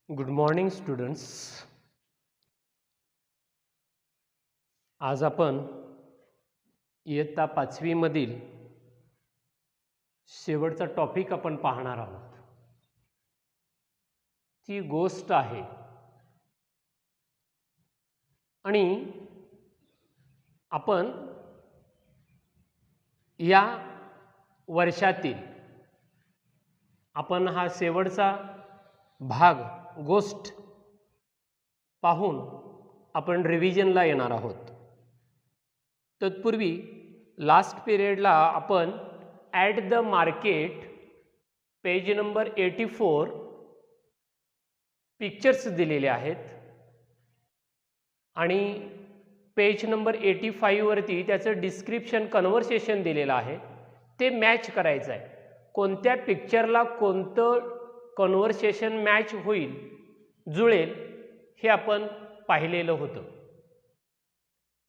Good morning students. आज आपण इयत्ता 5वी मधील शेवटचा टॉपिक आपण पाहणार आहोत. ती गोष्ट आहे आणि आपण या वर्षातील आपण हा शेवटचा भाग गोष्ट पाहून आपण रिव्हिजनला येणार आहोत. तत्पूर्वी लास्ट पिरियडला आपण at the market page number 84 pictures दिलेले आहेत आणि पेज नंबर 85 वरती त्याचं डिस्क्रिप्शन कन्व्हर्सेशन दिलेलं आहे. ते मॅच करायचं आहे. कोणत्या पिक्चरला कोणतं कन्व्हर्सेशन मॅच होईल, जुळेल, हे आपण पाहिलेलं होतं.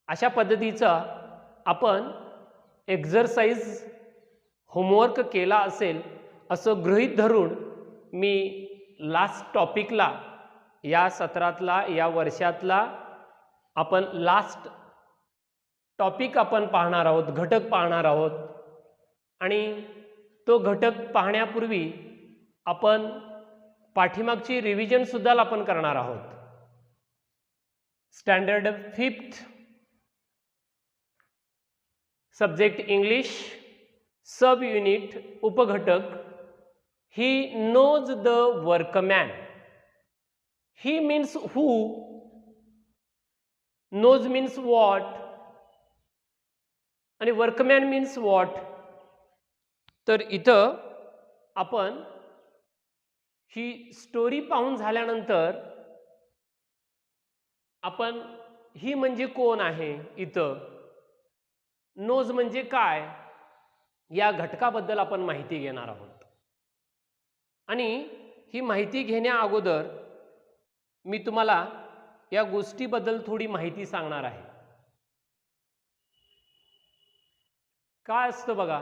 अशा पद्धतीचा आपण एक्झरसाइज होमवर्क केला असेल असं गृहीत धरून मी लास्ट टॉपिकला या सत्रातला या वर्षातला आपण लास्ट टॉपिक आपण पाहणार आहोत, घटक पाहणार आहोत. आणि तो घटक पाहण्यापूर्वी आपण पाठीमागची रिव्हिजन सुद्धा आपण करणार आहोत. Standard 5th subject English subunit उपघटक he knows the workman. He means who, knows means what आणि वर्कमॅन मीन्स वॉट. तर इथं आपण ही स्टोरी पाहून झाल्यानंतर आपण ही म्हणजे कोण आहे, इथं नोज म्हणजे काय, या घटकाबद्दल आपण माहिती घेणार आहोत. आणि ही माहिती घेण्या अगोदर मी तुम्हाला या गोष्टीबद्दल थोडी माहिती सांगणार आहे. काय असतं बघा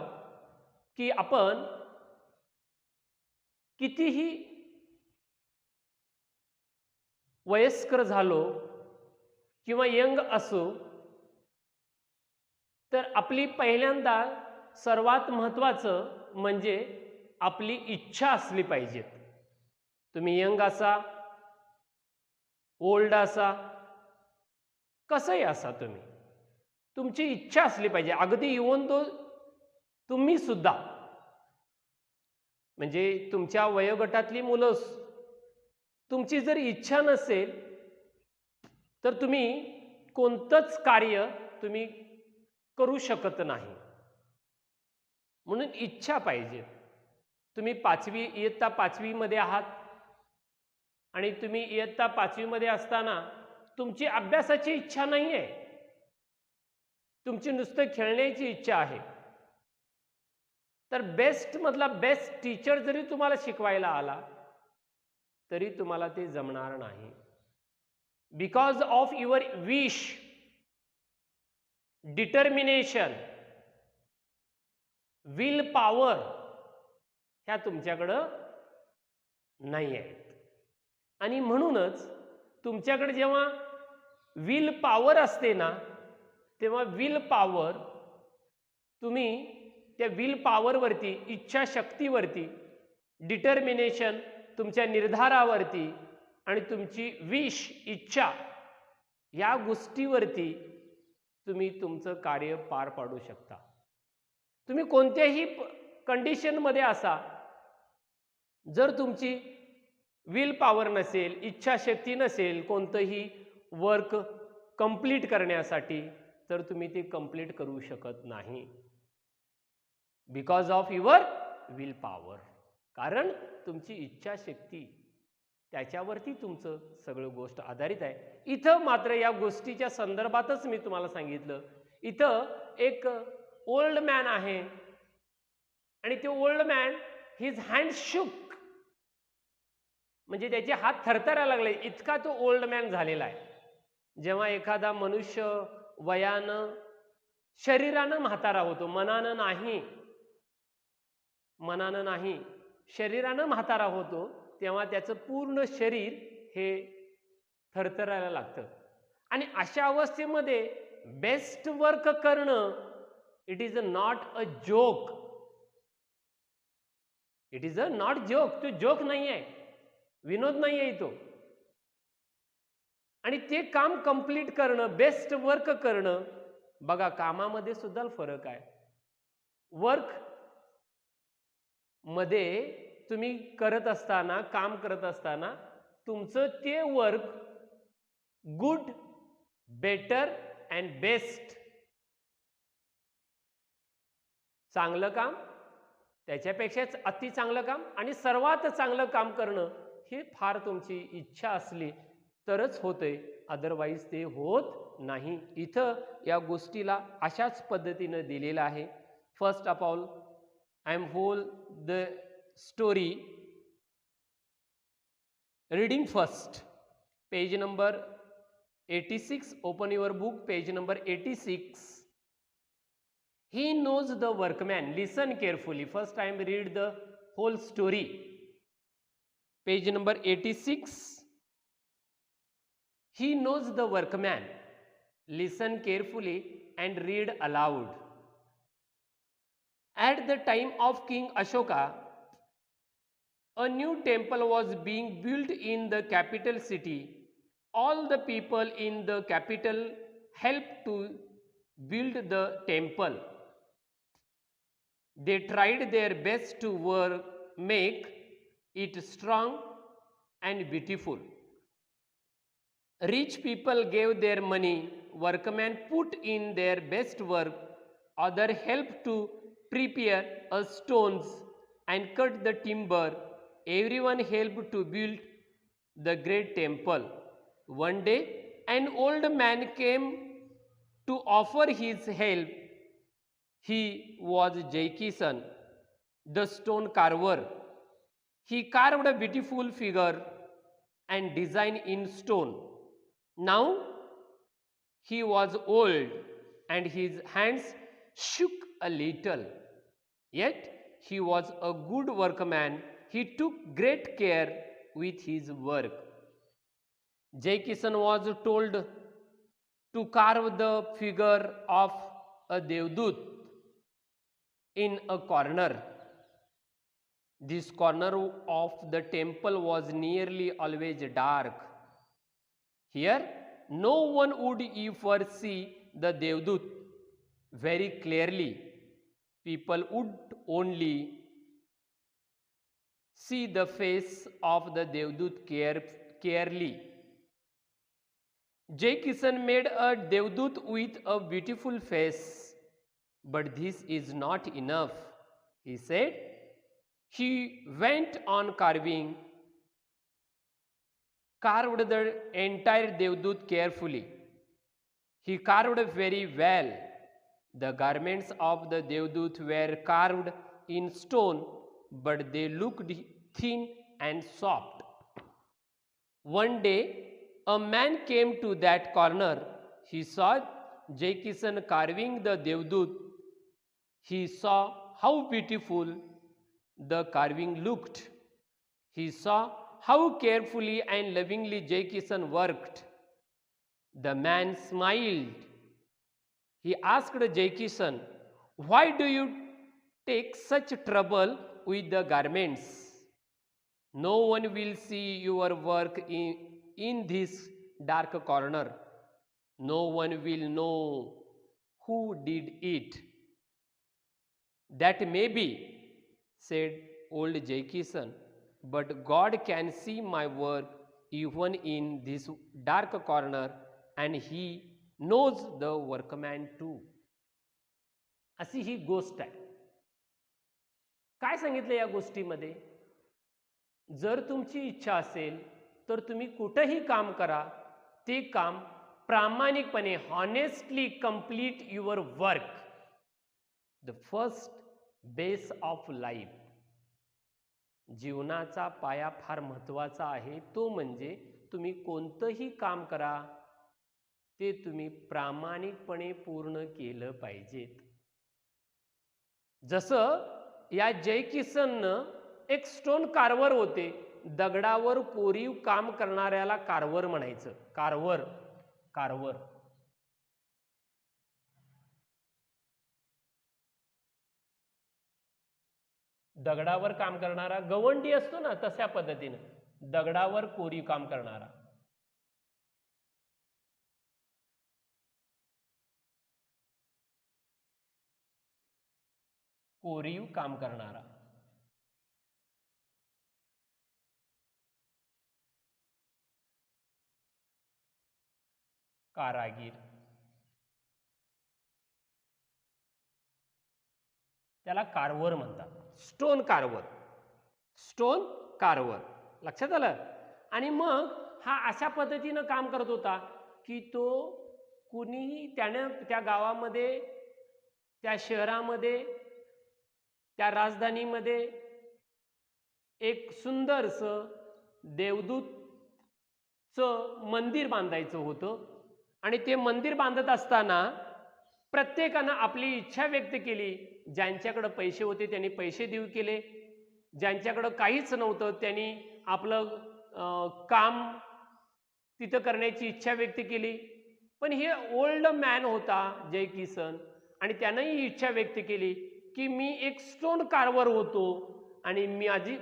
की आपण कितीही वयस्कर झालो किंवा यंग असो, तर आपली पहिल्यांदा सर्वात महत्त्वाचं म्हणजे आपली इच्छा असली पाहिजे. तुम्ही यंग असा, ओल्ड असा, कसंही असा, तुमची इच्छा असली पाहिजे. अगदी इवन तो तुम्ही सुद्धा, म्हणजे तुमच्या वयोगटातली मुलं, तुमची जर इच्छा नसेल तर तुम्ही कोणतंच कार्य तुम्ही करू शकत नाही. म्हणून इच्छा पाहिजे. तुम्ही इयत्ता 5वी मध्ये आहात आणि तुम्ही इयत्ता 5वी मध्ये असताना तुमची अभ्यासाची इच्छा नाही आहे, तुमची नुसतं खेळण्याची इच्छा आहे, तर बेस्ट मधला बेस्ट टीचर जरी तुम्हाला शिकवायला आला तरी तुम्हाला ते जमणार नाही. Because of your wish, determination, will power ह्या तुमच्याकडं नाही आहेत. आणि म्हणूनच तुमच्याकडे जेव्हा विल पॉवर असते ना, तेव्हा विल पॉवर, तुम्ही त्या विल पॉवरवरती, इच्छाशक्तीवरती, डिटर्मिनेशन, तुमच्या निर्धारावरती आणि तुमची विश, इच्छा, या गोष्टीवरती तुम्ही तुमचं कार्य पार पाडू शकता. तुम्ही कोणत्याही कंडिशनमध्ये असा, जर तुमची विल पॉवर नसेल, इच्छाशक्ती नसेल कोणतंही वर्क कंप्लीट करण्यासाठी, तर तुम्ही ते कंप्लीट करू शकत नाही. Because of your will power, कारण तुमची इच्छाशक्ती, त्याच्यावरती तुमचं सगळं गोष्ट आधारित आहे. इथं मात्र या गोष्टीच्या संदर्भातच मी तुम्हाला सांगितलं. इथं एक ओल्ड मॅन आहे आणि ते ओल्ड मॅन, हिज हँड शुक, म्हणजे त्याचे हात थरथरायला लागले, इतका तो ओल्ड मॅन झालेला आहे. जेव्हा एखादा मनुष्य वयानं, शरीरानं म्हातारा होतो, मनानं नाही, शरीरानं म्हातारा होतो, तेव्हा त्याचं पूर्ण शरीर हे थरथरायला लागतं. आणि अशा अवस्थेमध्ये बेस्ट वर्क करणं it is not a joke. It is a not joke. तो जोक नाही आहे, विनोद नाही आहे तो. आणि ते काम कंप्लीट करणं, बेस्ट वर्क करणं, बघा कामामध्ये सुद्धा फरक आहे. वर्क मध्ये तुम्ही करत असताना, काम करत असताना तुमचं ते work good, better and best, चांगलं काम, त्याच्यापेक्षाच अति चांगलं काम आणि सर्वात चांगलं काम करणं हे फार तुमची इच्छा असली तरच होते, अदरवाईज ते होत नाही. इथं या गोष्टीला अशाच पद्धतीनं दिलेलं आहे. First of all I am whole the story reading first page number 86. open your book, page number 86. He knows the workman. Listen carefully. First I am read the whole story. Page number 86. He knows the workman. Listen carefully and read aloud. At the time of King Ashoka, a new temple was being built in the capital city. All the people in the capital helped to build the temple. They tried their best to make it strong and beautiful. Rich people gave their money, workmen put in their best work, others helped to prepare stones and cut the timber. Everyone helped to build the great temple. One day, an old man came to offer his help. He was Jaikisan, the stone carver. He carved a beautiful figure and design in stone. Now, he was old and his hands shook a little. Yet, he was a good workman. He took great care with his work. Jaikisan was told to carve the figure of a Devdut in a corner. This corner of the temple was nearly always dark. Here, no one would ever see the Devdut very clearly. People would only see the face of the Devdut clearly. Jaikisan made a Devdut with a beautiful face. But this is not enough, he said. He went on carved the entire Devdut carefully. He carved very well. The garments of the Devdut were carved in stone, but they looked thin and soft. One day, a man came to that corner. He saw Jaikisan carving the Devdut. He saw how beautiful the carving looked. He saw how carefully and lovingly Jaikisan worked. The man smiled. He asked Jaikisan, "Why do you take such trouble with the garments? No one will see your work in this dark corner. No one will know who did it." "That may be," said old Jaikisan, "but God can see my work even in this dark corner, and He knows the workman too." अशी ही गोष्ट आहे. काय सांगितलं या गोष्टीमध्ये? जर तुमची इच्छा असेल तर तुम्ही कुठेही काम करा, ते काम प्रामाणिकपणे honestly complete your work. The first base of life. जीवनाचा पाया फार महत्त्वाचा आहे. तो म्हणजे तुम्ही कोणतंही काम करा ते तुम्ही प्रामाणिकपणे पूर्ण केलं पाहिजेत. जसं या जयकिसननं एक स्टोन कार्वर होते, दगडावर कोरीव काम करणाऱ्याला कारवर म्हणायचं. कारवर, कारवर. दगडावर काम करणारा गवंडी असतो ना, तशा पद्धतीनं दगडावर कोरीव काम करणारा. कोरीव काम करणारा. कारागीर. त्याला कारवर म्हणतात. स्टोन कारवर, स्टोन कारवर. लक्षात आलं? आणि मग हा अशा पद्धतीनं काम करत होता की तो कुणीही त्यानं त्या गावामध्ये, त्या शहरामध्ये, त्या राजधानीमध्ये एक सुंदरसं देवदूतचं मंदिर बांधायचं होतं. आणि ते मंदिर बांधत असताना प्रत्येकानं आपली इच्छा व्यक्त केली. ज्यांच्याकडे पैसे होते त्यांनी पैसे देऊ केले, ज्यांच्याकडं काहीच नव्हतं त्यांनी आपलं काम तिथं करण्याची इच्छा व्यक्त केली. पण हे ओल्ड मॅन होता जय किसन, आणि त्यानंही इच्छा व्यक्त केली की मी एक स्टोन कारवर होतो आणि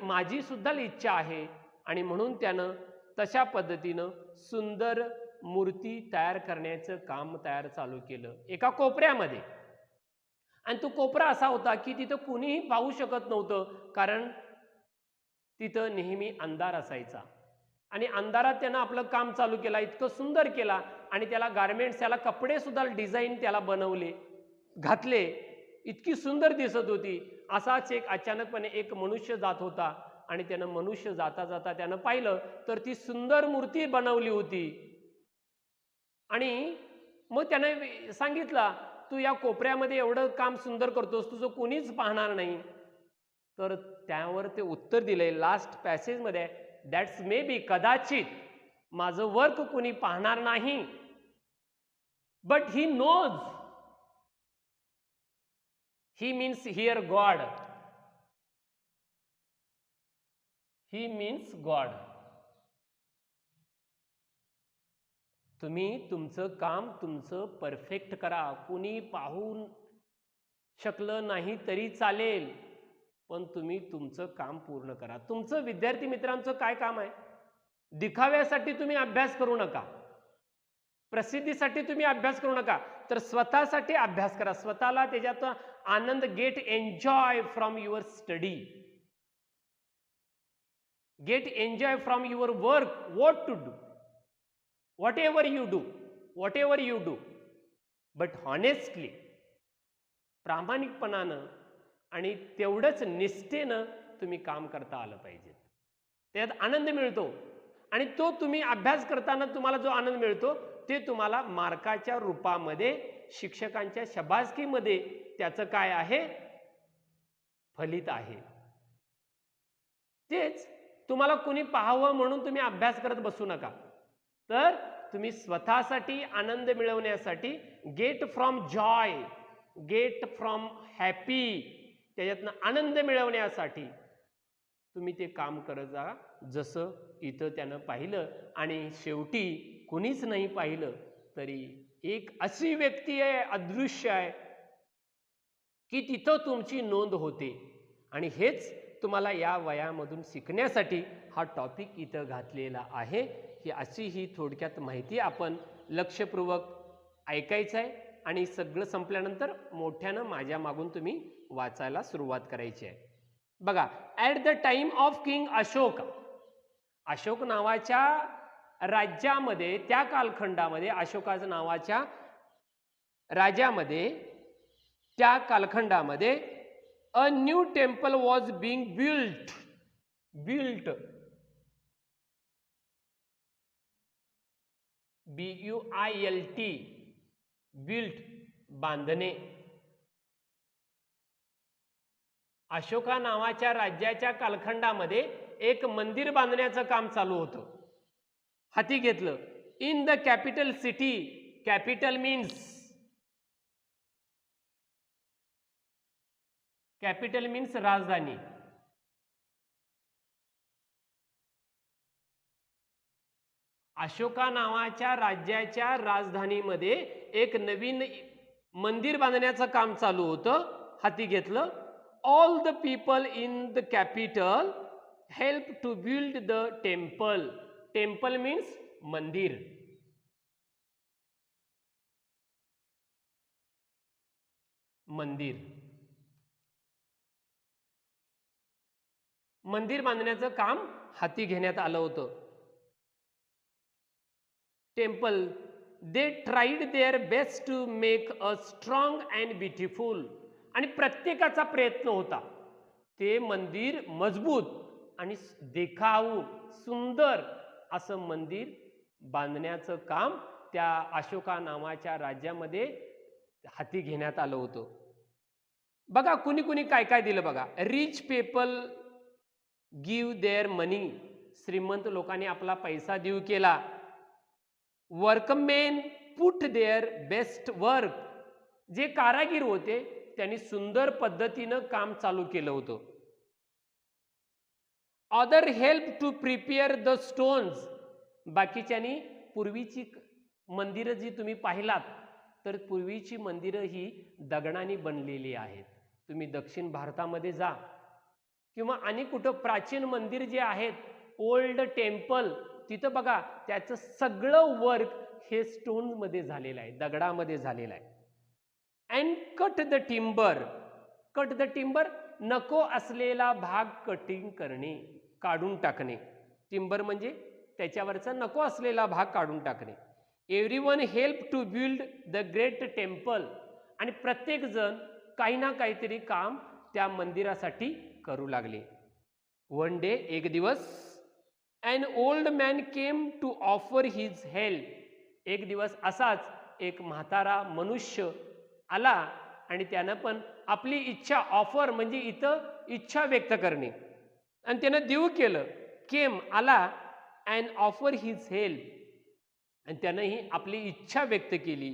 माझी सुद्धा इच्छा आहे. आणि म्हणून त्यानं तशा पद्धतीनं सुंदर मूर्ती तयार करण्याचं काम चालू केलं एका कोपऱ्यामध्ये. आणि तो कोपरा असा होता की तिथं कुणीही पाहू शकत नव्हतं, कारण तिथं नेहमी अंधार असायचा. आणि अंधारात त्यानं आपलं काम चालू केलं, इतकं सुंदर केला. आणि त्याला गारमेंट्स, त्याला कपडे सुद्धा डिझाईन त्याला बनवले, घातले, इतकी सुंदर दिसत होती. असाच एक अचानकपणे एक मनुष्य जात होता आणि त्यानं मनुष्य जाता जाता त्यानं पाहिलं तर ती सुंदर मूर्ती बनवली होती. आणि मग त्यानं सांगितलं, तू या कोपऱ्यामध्ये एवढं काम सुंदर करतोस, तुझं कोणीच पाहणार नाही. तर त्यावर ते उत्तर दिलंय लास्ट पॅसेजमध्ये, दॅट्स मे बी, कदाचित माझं वर्क कोणी पाहणार नाही, but he knows, he means here god, he means god. तुम्ही तुमचं काम तुमचं परफेक्ट करा. कुणी पाहून शकलं नाही तरी चालेल, पण तुम्ही तुमचं काम पूर्ण करा. तुमचं विद्यार्थी मित्रांचं काय काम आहे? दिखाव्यासाठी तुम्ही अभ्यास करू नका, प्रसिद्धीसाठी तुम्ही अभ्यास करू नका, तर स्वतःसाठी अभ्यास करा. स्वतःला त्याच्यात आनंद, get enjoy from your study, get enjoy from your work, what to do, whatever you do, but honestly, प्रामाणिकपणानं आणि तेवढंच निष्ठेनं तुम्ही काम करता आलं पाहिजे. त्यात आनंद मिळतो. आणि तो तुम्ही अभ्यास करताना तुम्हाला जो आनंद मिळतो ते तुम्हाला मार्काच्या रूपामध्ये, शिक्षकांच्या शबासकीमध्ये त्याचं काय आहे? फलित आहे. तेच तुम्हाला कुणी पाहावं म्हणून तुम्ही अभ्यास करत बसू नका, तर तुम्ही स्वतःसाठी आनंद मिळवण्यासाठी, get from Joy, get from happy, त्याच्यातनं आनंद मिळवण्यासाठी तुम्ही ते काम करत जा, जसं इथं त्यानं पाहिलं. आणि शेवटी कुणीच नाही पाहिलं तरी एक अशी व्यक्ती आहे, अदृश्य आहे, की तिथं तुमची नोंद होते. आणि हेच तुम्हाला या वयामधून शिकण्यासाठी हा टॉपिक इथं घातलेला आहे. की अशी ही थोडक्यात माहिती आपण लक्षपूर्वक ऐकायचं आहे आणि सगळं संपल्यानंतर मोठ्यानं माझ्या मागून तुम्ही वाचायला सुरुवात करायची आहे. बघा, at the time of king Ashok, Ashok नावाच्या राज्यामध्ये, त्या कालखंडामध्ये, अशोकाच्या नावाच्या राजामध्ये, त्या कालखंडामध्ये a new temple was being built, BUILT, built, बांधणे. अशोका नावाच्या राज्याच्या कालखंडामध्ये एक मंदिर बांधण्याचं काम चालू होतं, हाती घेतलं. In the capital city, capital means राजधानी. अशोका नावाच्या राज्याच्या राजधानीमध्ये एक नवीन मंदिर बांधण्याचं काम चालू होतं, हाती घेतलं. All the people in the capital help to build the temple. Temple means मंदिर. मंदिर मंदिर बांधण्याचं काम हाती घेण्यात आलं होतं. Temple they tried their best to make a strong and beautiful. आणि प्रत्येकाचा प्रयत्न होता ते मंदिर मजबूत आणि देखाऊ सुंदर असं मंदिर बांधण्याचं काम त्या अशोका नावाच्या राज्यामध्ये हाती घेण्यात आलं होतं. बघा कुणी कुणी काय काय दिलं बघा. Rich people give their money. श्रीमंत लोकांनी आपला पैसा देऊ केला. Workmen put their best work. जे कारागीर होते त्यांनी सुंदर पद्धतीनं काम चालू केलं होतं. Other help to prepare the stones. बाकीच्यांनी पूर्वीची मंदिरं जी तुम्ही पाहिलात तर पूर्वीची मंदिरं ही दगडाने बनलेली आहेत. तुम्ही दक्षिण भारतामध्ये जा किंवा आणि कुठं प्राचीन मंदिर जे आहेत ओल्ड टेम्पल तिथं बघा त्याचं सगळं वर्क हे स्टोनमध्ये झालेलं आहे, दगडामध्ये झालेलं आहे. And cut the timber. Cut the timber नको असलेला भाग कटिंग करणे, काढून टाकणे. टिंबर म्हणजे त्याच्यावरचा नको असलेला भाग काढून टाकणे. Everyone help to build the great temple. आणि प्रत्येक जण काही ना काहीतरी काम त्या मंदिरासाठी करू लागले. वन डे एक दिवस an old man came to offer his help. एक दिवस असाच एक म्हातारा मनुष्य आला आणि त्यानं पण आपली इच्छा ऑफर म्हणजे इथं इच्छा व्यक्त करणे आणि त्यानं देऊ केलं. केम आला अँड ऑफर हिज हेल्प. आणि त्यानं ही आपली इच्छा व्यक्त केली.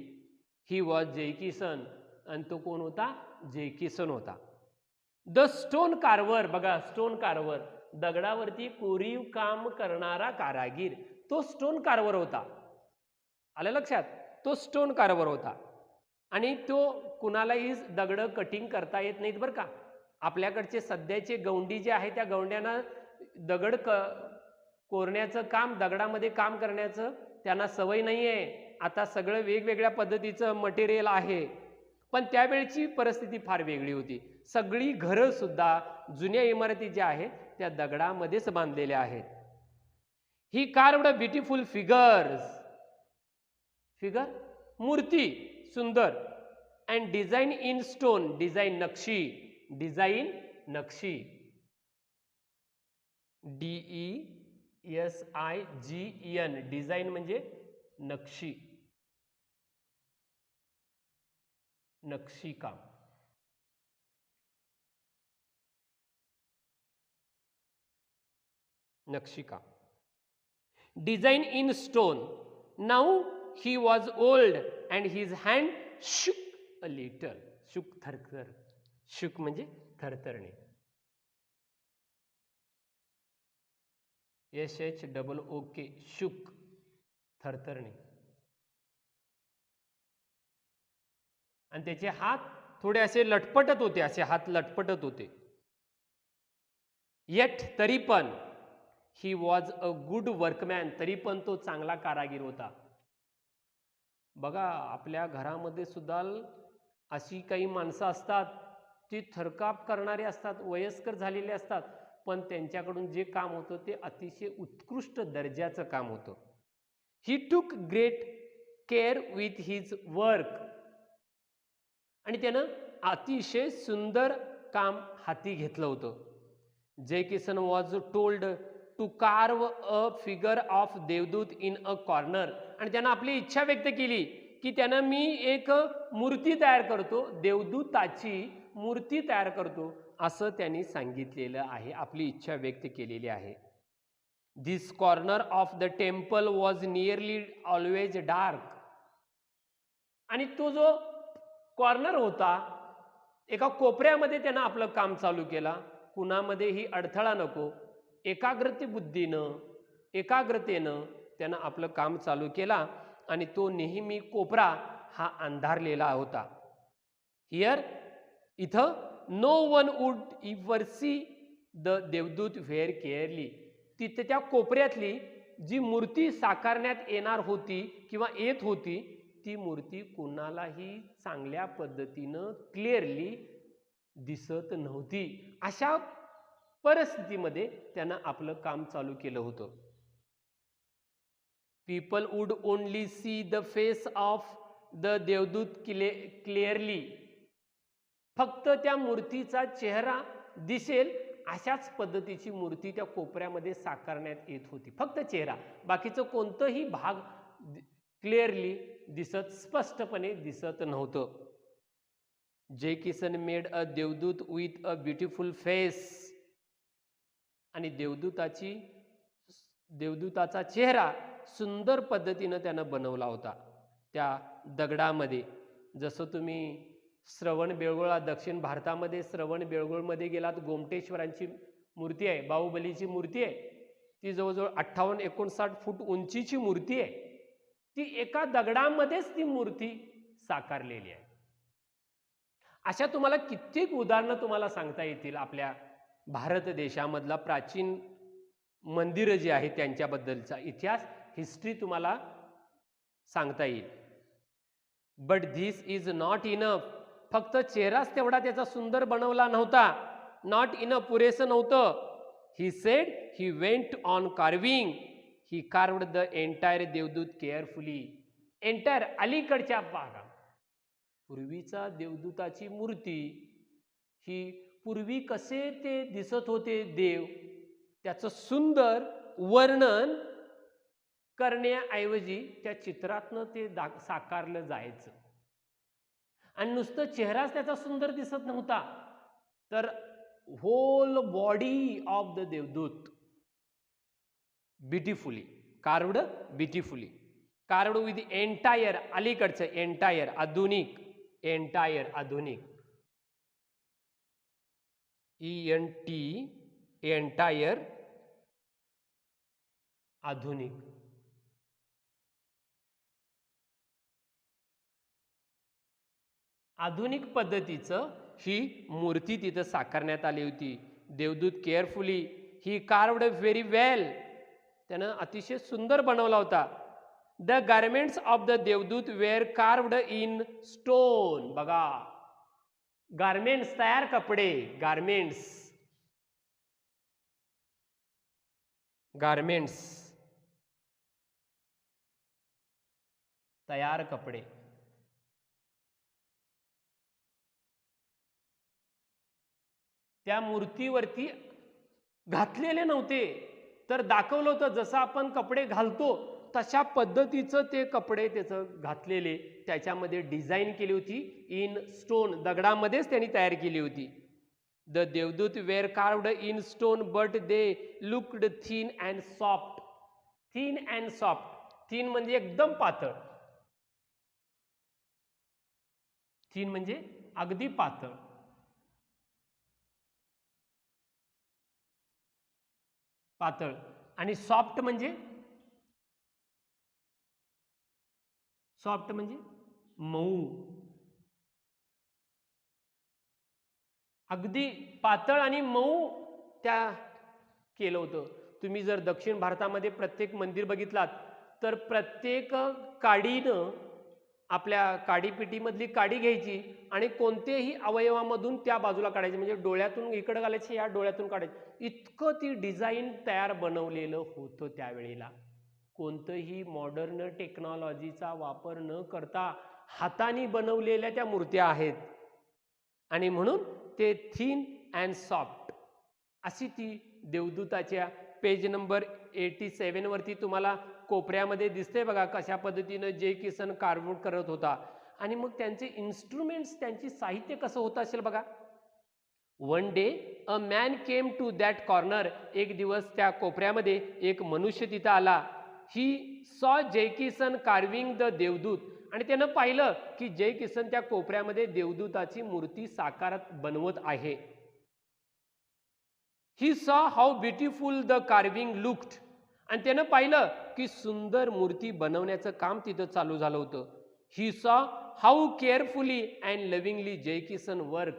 He was Jaykisan. आणि तो कोण होता? जयकिसन होता. The stone carver. बघा स्टोन कार्वर दगडावरती कोरीव काम करणारा कारागीर, तो स्टोन कार्वर होता. आलं लक्षात? तो स्टोन कार्वर होता. आणि तो कुणालाही दगड कटिंग करता येत नाहीत बरं का. आपल्याकडचे सध्याचे गौंडी जे आहे त्या गौंड्यांना दगड कोरण्याचं काम, दगडामध्ये काम करण्याचं त्यांना सवय नाही आहे. आता सगळं वेगवेगळ्या पद्धतीचं मटेरियल आहे. पण त्यावेळची परिस्थिती फार वेगळी होती. सगळी घरं सुद्धा जुन्या इमारती ज्या आहेत त्या दगडामध्येच बांधलेल्या आहेत. ही carved a beautiful figures. Figure मूर्ती सुंदर. And design in stone. Design नक्षी. डिझाईन नक्षी. DESIGN. डिझाईन म्हणजे नक्षी, नक्षीकाम. नक्षीकाम. Design in stone. Now he was old and his hand शुक अ लिटल. शुक थरथर. शुक म्हणजे थरथरणे. SHOOK. शुक थरथरणे. आणि त्याचे हात थोडे असे लटपटत होते, असे हात लटपटत होते. येट तरी पण he was a good workman. तरी पण तो चांगला कारागीर होता. बघा आपल्या घरामध्ये सुद्धा अशी काही माणसं असतात ती थरकाप करणारे असतात, वयस्कर झालेले असतात, पण त्यांच्याकडून जे काम होतं ते अतिशय उत्कृष्ट दर्जाचं काम होतं. He took great care with his work. आणि त्यानं अतिशय सुंदर काम हाती घेतलं होतं. Jaykisan was told to carve a figure of देवदूत इन अ कॉर्नर. आणि त्यानं आपली इच्छा व्यक्त केली की त्यानं मी एक मूर्ती तयार करतो, देवदूताची मूर्ती तयार करतो असं त्यांनी सांगितलेलं आहे, आपली इच्छा व्यक्त केलेली आहे. This corner of the temple was nearly always dark. आणि तो जो कॉर्नर होता एका कोपऱ्यामध्ये त्यानं आपलं काम चालू केला. कुणामध्येही अडथळा नको, एकाग्रतेनं त्यानं आपलं काम चालू केला आणि तो नेहमी कोपरा हा अंधारलेला होता. हिअर इथं no one would ever see the देवदूत व्हेअर केअरली. तिथे त्या कोपऱ्यातली जी मूर्ती साकारण्यात येणार होती किंवा येत होती ती मूर्ती कुणालाही चांगल्या पद्धतीनं क्लिअरली दिसत नव्हती. अशा परिस्थितीमध्ये त्यानं आपलं काम चालू केलं होतं. People would only see the face of the देवदूत क्लिअरली. फक्त त्या मूर्तीचा चेहरा दिसेल अशाच पद्धतीची मूर्ती त्या कोपऱ्यामध्ये साकारण्यात येत होती. फक्त चेहरा, बाकीचं कोणतंही भाग क्लिअरली दिसत, स्पष्टपणे दिसत नव्हतं. जे किसन मेड अ देवदूत विथ अ ब्युटिफुल फेस. आणि देवदूताचा चेहरा सुंदर पद्धतीनं त्यानं बनवला होता त्या दगडामध्ये. जसं तुम्ही श्रवण बेळगोळ, दक्षिण भारतामध्ये श्रवण बेळगोळमध्ये गेलात, गोमटेश्वरांची मूर्ती आहे, बाहुबलीची मूर्ती आहे. ती जवळजवळ 58-59 फूट उंचीची मूर्ती आहे. ती एका दगडामध्येच ती मूर्ती साकारलेली आहे. अशा तुम्हाला कित्येक उदाहरणं तुम्हाला सांगता येतील. आपल्या भारत देशामधला प्राचीन मंदिरं जी आहेत त्यांच्याबद्दलचा इतिहास, हिस्ट्री तुम्हाला सांगता येईल. But this is not enough. फक्त चेहराच तेवढा त्याचा सुंदर बनवला नव्हता. नॉट इनफ, पुरेसं नव्हतं. He said he went on carving. He carved the entire देवदूत केअरफुली. एंटायर अलीकडच्या भागात पूर्वीचा देवदूताची मूर्ती ही पूर्वी कसे ते दिसत होते देव, त्याचं सुंदर वर्णन करण्याऐवजी त्या चित्रातनं ते साकारलं जायचं. आणि नुसतं चेहराच त्याचा सुंदर दिसत नव्हता, तर होल बॉडी ऑफ द देवदूत beautifully carved, beautifully carved with entire, अलीकडचं एंटायर, आधुनिक, एंटायर आधुनिक, ENT एंटायर आधुनिक. आधुनिक पद्धतीचं ही मूर्ती तिथं साकारण्यात आली होती. देवदूत केअरफुली ही कार्व्ड व्हेरी वेल. त्यानं अतिशय सुंदर बनवला होता. द गारमेंट्स ऑफ द देवदूत वेअर कार्व्ड इन स्टोन. बघा, गारमेंट्स तयार कपडे, गारमेंट्स, गारमेंट्स तयार कपडे. त्या मूर्तीवरती घातलेले नव्हते, तर दाखवलं होतं जसं आपण कपडे घालतो तशा पद्धतीचं ते कपडे त्याचं घातलेले, त्याच्यामध्ये डिझाईन केली होती. इन स्टोन, दगडामध्येच त्यांनी तयार केली होती. द देवदूत were carved in stone but they looked thin and soft. Thin and soft. Thin म्हणजे एकदम पातळ, थिन म्हणजे अगदी पातळ, पातळ. आणि सॉफ्ट म्हणजे, सॉफ्ट म्हणजे मऊ, अगदी पातळ आणि मऊ त्या केलं होतं. तुम्ही जर दक्षिण भारतामध्ये प्रत्येक मंदिर बघितलात तर प्रत्येक काडीनं आपल्या काडीपिटीमधली काडी घ्यायची आणि कोणत्याही अवयवामधून त्या बाजूला काढायची, म्हणजे डोळ्यातून इकडं घालायची, या डोळ्यातून काढायची. इतकं ती डिझाईन तयार बनवलेलं होतं त्यावेळेला. कोणतंही मॉडर्न टेक्नॉलॉजीचा वापर न करता हाताने बनवलेल्या त्या मूर्त्या आहेत. आणि म्हणून ते थिन अँड सॉफ्ट अशी ती देवदूताच्या पेज नंबर 87 वरती तुम्हाला कोपऱ्यामध्ये दिसते बघा, कशा पद्धतीनं जे किसन कार्व करत होता. आणि मग त्यांचे इन्स्ट्रुमेंट्स, त्यांची साहित्य कसं होत असेल बघा. One day a man came to that corner. एक दिवस त्या कोपऱ्यामध्ये एक मनुष्य तिथं आला. He saw Jai Kisan carving the देवदूत. आणि त्यानं पाहिलं की जय किसन त्या कोपऱ्यामध्ये देवदूताची मूर्ती साकारत बनवत आहे. ही saw how beautiful the carving looked. आणि त्यानं पाहिलं की सुंदर मूर्ती बनवण्याचं काम तिथं चालू झालं होतं. He saw how carefully and lovingly जय किसन वर्क.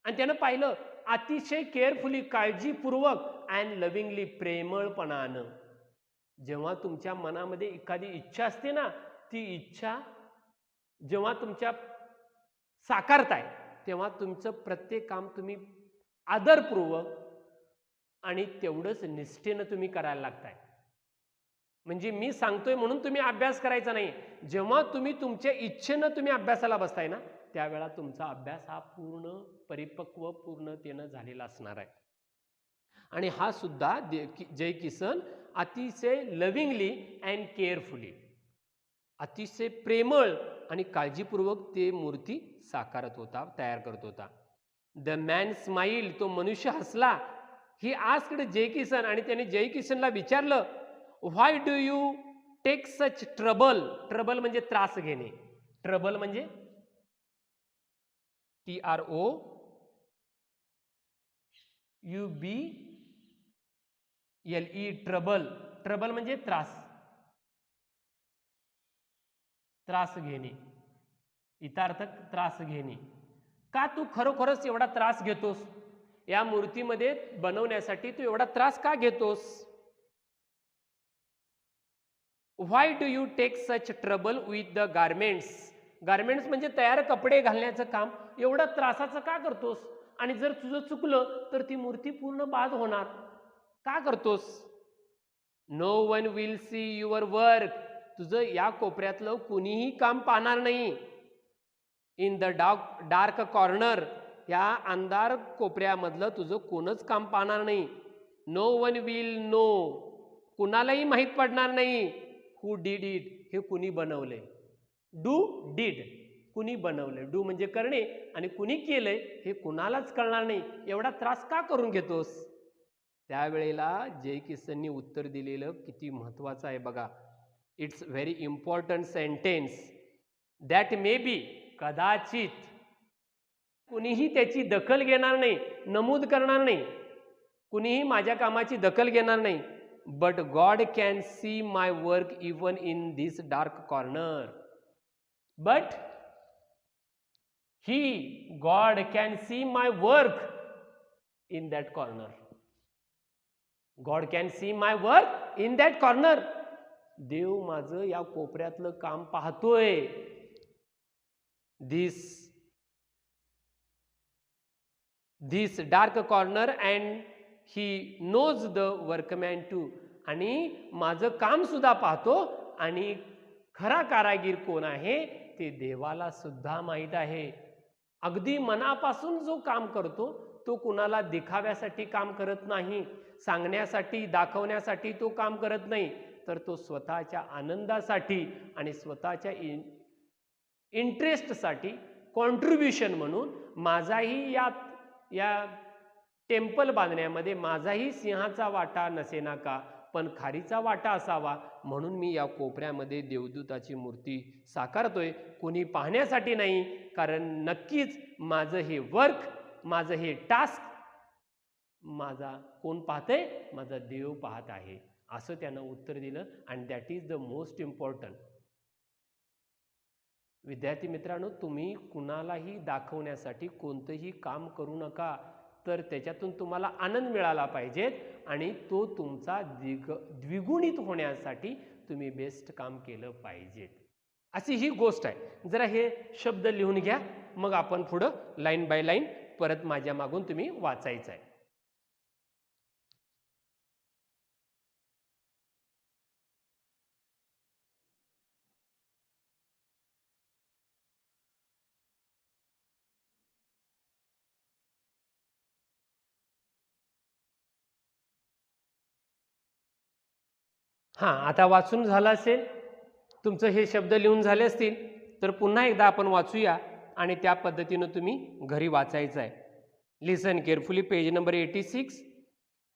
आणि त्यानं पाहिलं अतिशय केअरफुली, काळजीपूर्वक अँड लव्हिंगली, प्रेमळपणानं. जेव्हा तुमच्या मनामध्ये एखादी इच्छा असते ना, ती इच्छा जेव्हा तुमच्या साकारताय तेव्हा तुमचं प्रत्येक काम तुम्ही आदरपूर्वक आणि तेवढंच निष्ठेनं तुम्ही करायला लागताय. म्हणजे मी सांगतोय म्हणून तुम्ही अभ्यास करायचा नाही. जेव्हा तुम्ही तुमच्या इच्छेनं तुम्ही अभ्यासाला बसताय ना, त्यावेळा तुमचा अभ्यास हा पूर्ण परिपक्व पूर्णतेनं झालेला असणार आहे. आणि हा सुद्धा जय किसन अतिशय लव्हिंगली अँड केअरफुली, अतिशय प्रेमळ आणि काळजीपूर्वक ते मूर्ती साकारत होता, तयार करत होता. द मॅन स्माईल, तो मनुष्य हसला. ही आस्क्ड जय किसन, आणि त्याने जय किसनला विचारलं, why do you take such trouble. Trouble म्हणजे त्रास घेणे. ट्रबल म्हणजे TROUBLE, ट्रबल. ट्रबल म्हणजे त्रास, त्रास घेणे, इतार्थक त्रास घेणे. का तू खरोखरच एवढा त्रास घेतोस? या मूर्तीमध्ये बनवण्यासाठी तू एवढा त्रास का घेतोस? Why do you take such trouble with the garments. Garments म्हणजे तयार कपडे घालण्याचं काम. एवढा त्रासाचं का करतोस? आणि जर तुझं चुकलं तर ती मूर्ती पूर्ण बाद होणार. का करतोस? No one will see your work. तुझं या कोपऱ्यातलं कुणीही काम पाहणार नाही. इन द डार्क कॉर्नर, या अंधार कोपऱ्यामधलं तुझं कोणच काम पाहणार नाही. नो वन विल नो, कुणालाही माहीत पडणार नाही. हु डीड इट, हे कुणी बनवलंय. डू डीड, कुणी बनवलंय. डू म्हणजे करणे आणि कुणी केलंय हे कुणालाच कळणार नाही. एवढा त्रास का करून घेतोस? त्यावेळेला जय किसननी उत्तर दिलेलं किती महत्वाचं आहे बघा. It's very important sentence. That may be, कदाचित, कुणीही त्याची दखल घेणार नाही, नमूद करणार नाही, कुणीही माझ्या कामाची दखल घेणार नाही. But god can see my work even in this dark corner. But he, god, can see my work in that corner. God can see my work in that corner. देव माझं या कोपऱ्यातलं काम पाहतोय. This dark corner and he knows the workman too. आणि माझं काम सुद्धा पाहतो आणि खरा कारागीर कोण आहे ते देवाला सुद्धा माहीत आहे. अगदी मनापासून जो काम करतो तो कुणाला दिखाव्यासाठी काम करत नाही, सांगण्यासाठी, दाखवण्यासाठी तो काम करत नाही, तर तो स्वतःच्या आनंदासाठी आणि स्वतःच्या इंटरेस्टसाठी कॉन्ट्रीब्युशन म्हणून माझाही या टेम्पल बांधण्यामध्ये माझाही सिंहाचा वाटा नसेना का, पण खारीचा वाटा असावा म्हणून मी या कोपऱ्यामध्ये देवदूताची मूर्ती साकारतोय. कोणी पाहण्यासाठी नाही, कारण नक्कीच माझं हे वर्क, माझं हे टास्क, माझा कोण पाहतंय? माझा देव पाहत आहे. असं त्यानं उत्तर दिलं. And that is the most important. विद्यार्थी मित्रांनो, तुम्ही कुणालाही दाखवण्यासाठी कोणतंही काम करू नका, तर त्याच्यातून तुम्हाला आनंद मिळाला पाहिजे आणि तो तुमचा द्विगुणित होण्यासाठी तुम्ही बेस्ट काम केलं पाहिजे. अशी ही गोष्ट आहे. जरा हे शब्द लिहून घ्या, मग आपण पुढं लाईन बाय लाईन परत माझ्या मागून तुम्ही वाचायचं आहे. हां, आता वाचून झालं असेल तुमचं, हे शब्द लिहून झाले असतील तर पुन्हा एकदा आपण वाचूया आणि त्या पद्धतीनं तुम्ही घरी वाचायचं आहे. Listen carefully, page number 86.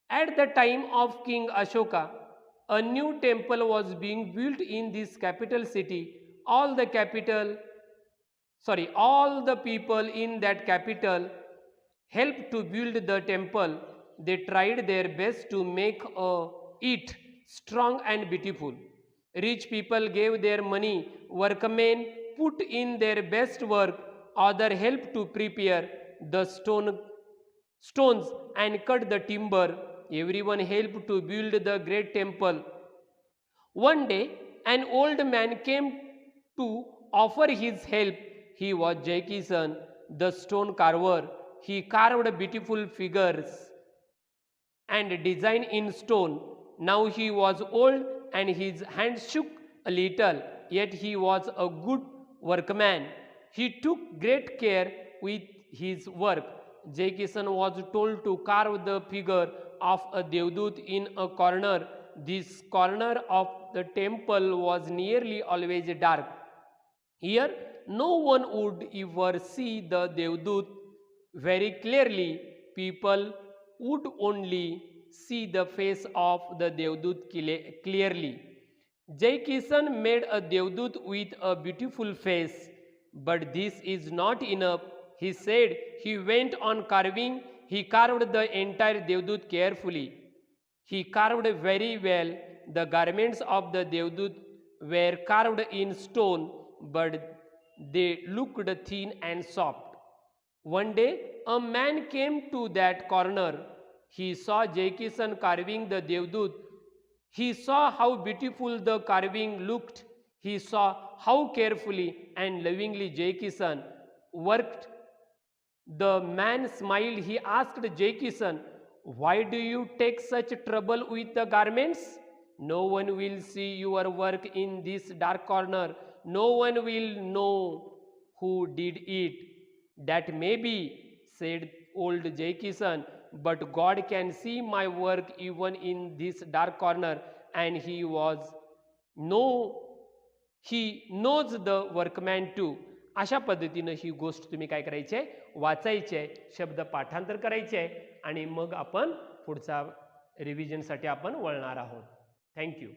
At the time of king Ashoka a new temple was being built in this capital city. All the people in that capital helped to build the temple. They tried their best to make it strong and beautiful. Rich people gave their money, workmen put in their best work, other helped to prepare the stones and cut the timber. Everyone helped to build the great temple. One day, an old man came to offer his help. He was Jaikison, the stone carver. He carved beautiful figures and design in stone. Now he was old and his hands shook a little, yet he was a good workman. He took great care with his work. Jaikison was told to carve the figure of a Devdut in a corner. This corner of the temple was nearly always dark. Here, no one would ever see the Devdut very clearly. People would only see the face of the Devdut clearly. Jaikison made a Devdut with a beautiful face, but this is not enough. He said he went on carving. He carved the entire Devdut carefully. He carved very well. The garments of the Devdut were carved in stone, but they looked thin and soft. One day, a man came to that corner. He saw Jaikison carving the Devdut. He saw how beautiful the carving looked. He saw how carefully and lovingly Jaikison worked. The man smiled. He asked Jaikison, "Why do you take such trouble with the garments? No one will see your work in this dark corner. No one will know who did it." "That may be," said old Jaikison, "but God can see my work even in this dark corner, and he knows the workman too." अशा पद्धतीनं ही गोष्ट तुम्ही काय करायची आहे, वाचायची आहे, शब्द पाठांतर करायचे आहे आणि मग आपण पुढचा रिव्हिजनसाठी आपण वळणार आहोत. थँक्यू.